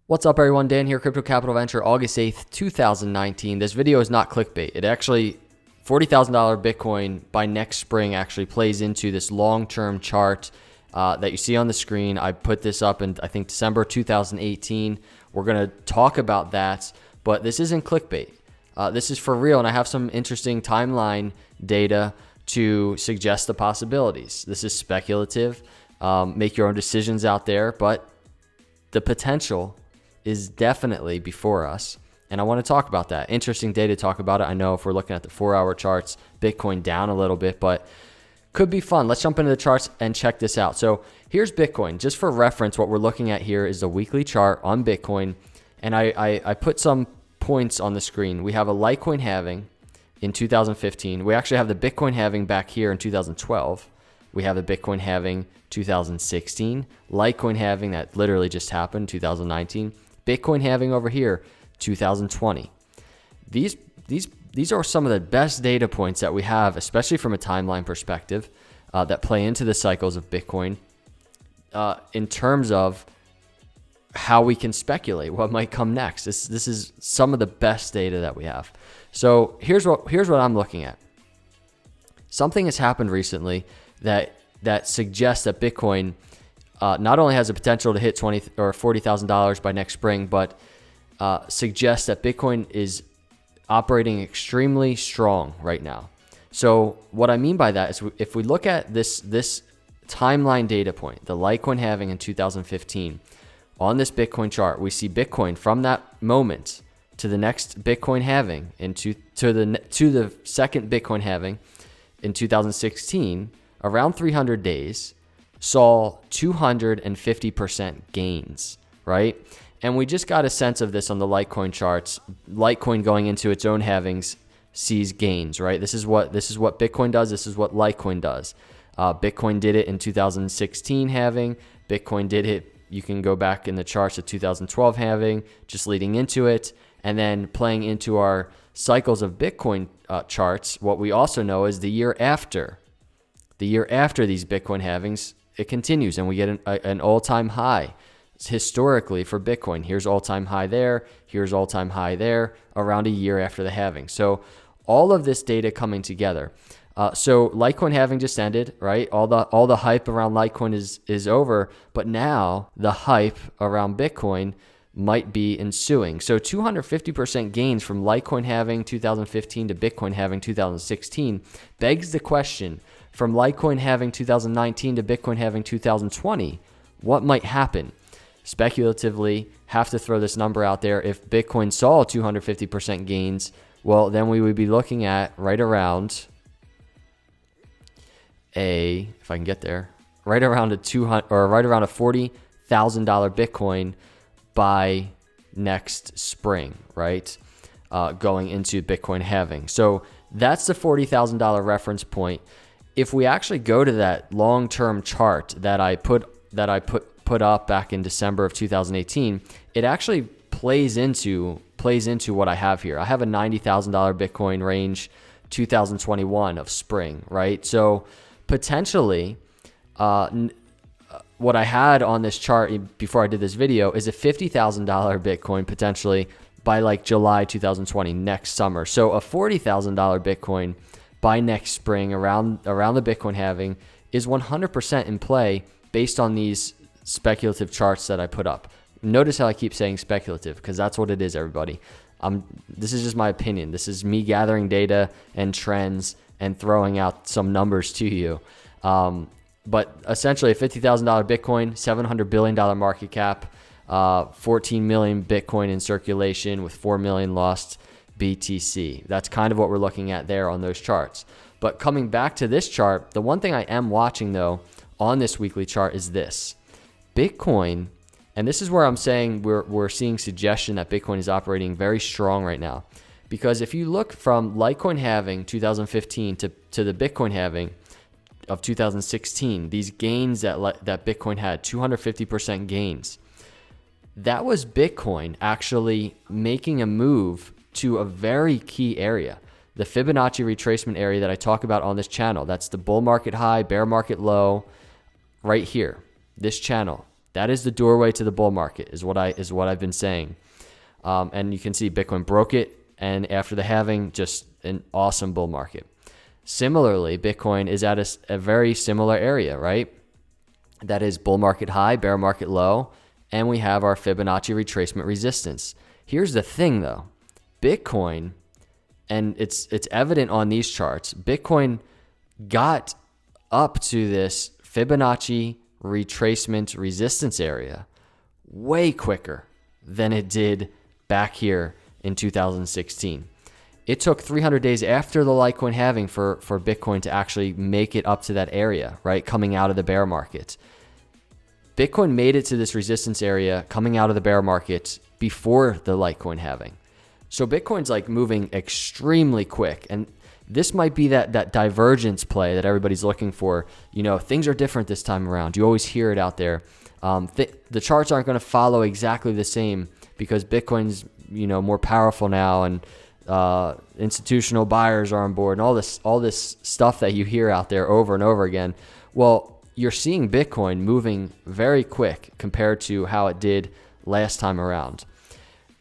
What's up, everyone? Dan here, Crypto Capital Venture, August 8th, 2019. This video is not clickbait. It actually, $40,000 Bitcoin by next spring actually plays into this long-term chart that you see on the screen. I put this up in, I think, December 2018. We're going to talk about that, but this isn't clickbait. This is for real, and I have some interesting timeline data to suggest the possibilities. This is speculative. Make your own decisions out there, but the potential is definitely before us, and I want to talk about that. Interesting day to talk about it. I know if we're looking at the 4-hour charts, Bitcoin down a little bit, but could be fun. Let's jump into the charts and check this out. So here's Bitcoin. Just for reference, what we're looking at here is the weekly chart on Bitcoin, and I put some points on the screen. We have a Litecoin halving in 2015. We actually have the Bitcoin halving back here in 2012. We have the Bitcoin halving 2016, Litecoin halving that literally just happened 2019. Bitcoin halving over here, 2020. These are some of the best data points that we have, especially from a timeline perspective, that play into the cycles of Bitcoin in terms of how we can speculate what might come next. This is some of the best data that we have. So here's what I'm looking at. Something has happened recently that suggests that Bitcoin not only has the potential to hit $20,000 or $40,000 by next spring, but suggests that Bitcoin is operating extremely strong right now. So what I mean by that is, if we look at this timeline data point, the Litecoin halving in 2015, on this Bitcoin chart, we see Bitcoin from that moment to the next Bitcoin halving to the second Bitcoin halving in 2016, around 300 days, saw 250% gains, right? And we just got a sense of this on the Litecoin charts. Litecoin going into its own halvings sees gains, right? This is what Bitcoin does. This is what Litecoin does. Bitcoin did it in 2016 halving. Bitcoin did it. You can go back in the charts of 2012 halving, just leading into it, and then playing into our cycles of Bitcoin charts. What we also know is the year after these Bitcoin halvings, it continues, and we get an all-time high historically for Bitcoin. Here's all-time high there. Here's all-time high there around a year after the halving. So all of this data coming together. So Litecoin halving just ended, right? All the hype around Litecoin is over, but now the hype around Bitcoin might be ensuing. So 250% gains from Litecoin halving 2015 to Bitcoin halving 2016 begs the question, from Litecoin halving 2019 to Bitcoin halving 2020, what might happen? Speculatively, have to throw this number out there. If Bitcoin saw 250% gains, well, then we would be looking at right around if I can get there, right around a $40,000 Bitcoin by next spring, right? Going into Bitcoin halving. So that's the $40,000 reference point. If we actually go to that long-term chart that I put up back in December of 2018, it actually plays into what I have here. I have a $90,000 Bitcoin range, 2021 of spring, right? So potentially, what I had on this chart before I did this video is a $50,000 Bitcoin potentially by like July 2020, next summer. So a $40,000 Bitcoin by next spring around the Bitcoin halving is 100% in play based on these speculative charts that I put up. Notice how I keep saying speculative, because that's what it is, everybody. This is just my opinion. This is me gathering data and trends and throwing out some numbers to you. But essentially a $50,000 Bitcoin, $700 billion market cap, 14 million Bitcoin in circulation with 4 million lost BTC. That's kind of what we're looking at there on those charts. But coming back to this chart, the one thing I am watching though on this weekly chart is this. Bitcoin, and this is where I'm saying we're seeing suggestion that Bitcoin is operating very strong right now. Because if you look from Litecoin halving 2015 to the Bitcoin halving of 2016, these gains that Bitcoin had, 250% gains, that was Bitcoin actually making a move to a very key area, the Fibonacci retracement area that I talk about on this channel. That's the bull market high, bear market low, right here, this channel. That is the doorway to the bull market, is what I've been saying. And you can see Bitcoin broke it, and after the halving, just an awesome bull market. Similarly, Bitcoin is at a very similar area, right? That is bull market high, bear market low, and we have our Fibonacci retracement resistance. Here's the thing though, Bitcoin, and it's evident on these charts, Bitcoin got up to this Fibonacci retracement resistance area way quicker than it did back here in 2016. It took 300 days after the Litecoin halving for Bitcoin to actually make it up to that area, right? Coming out of the bear market. Bitcoin made it to this resistance area coming out of the bear market before the Litecoin halving. So Bitcoin's like moving extremely quick. And this might be that divergence play that everybody's looking for. You know, things are different this time around. You always hear it out there. The charts aren't going to follow exactly the same because Bitcoin's, you know, more powerful now, and institutional buyers are on board, and all this stuff that you hear out there over and over again. Well, you're seeing Bitcoin moving very quick compared to how it did last time around.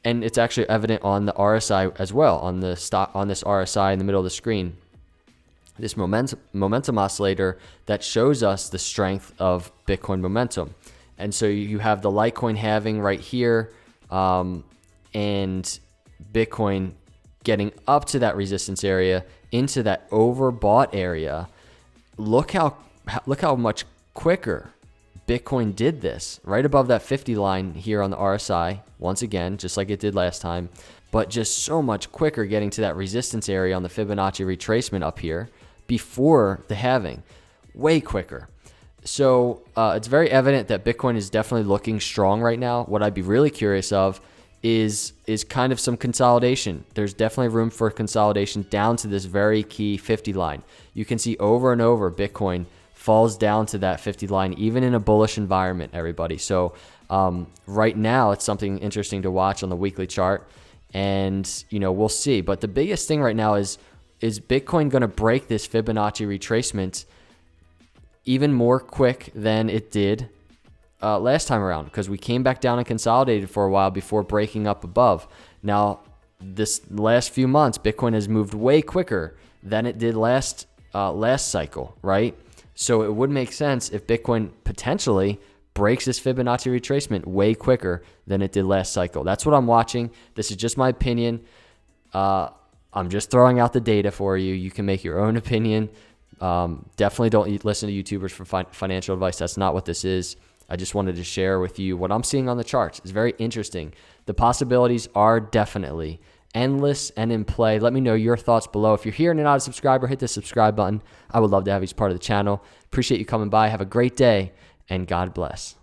And it's actually evident on the RSI as well, on this RSI in the middle of the screen, this momentum oscillator that shows us the strength of Bitcoin momentum. And so you have the Litecoin halving right here, and Bitcoin getting up to that resistance area, into that overbought area. Look how much quicker Bitcoin did this, right above that 50 line here on the RSI, once again, just like it did last time, but just so much quicker getting to that resistance area on the Fibonacci retracement up here before the halving, way quicker. So it's very evident that Bitcoin is definitely looking strong right now. What I'd be really curious of is kind of some consolidation. There's definitely room for consolidation down to this very key 50 line. You can see over and over Bitcoin falls down to that 50 line, even in a bullish environment, everybody. So right now, it's something interesting to watch on the weekly chart, and you know, we'll see. But the biggest thing right now is Bitcoin going to break this Fibonacci retracement even more quick than it did last time around, because we came back down and consolidated for a while before breaking up above. Now, this last few months, Bitcoin has moved way quicker than it did last cycle, right? So it would make sense if Bitcoin potentially breaks this Fibonacci retracement way quicker than it did last cycle. That's what I'm watching. This is just my opinion. I'm just throwing out the data for you. You can make your own opinion. Definitely don't listen to YouTubers for financial advice. That's not what this is. I just wanted to share with you what I'm seeing on the charts. It's very interesting. The possibilities are definitely endless and in play. Let me know your thoughts below. If you're here and you're not a subscriber, hit the subscribe button. I would love to have you as part of the channel. Appreciate you coming by. Have a great day, and God bless.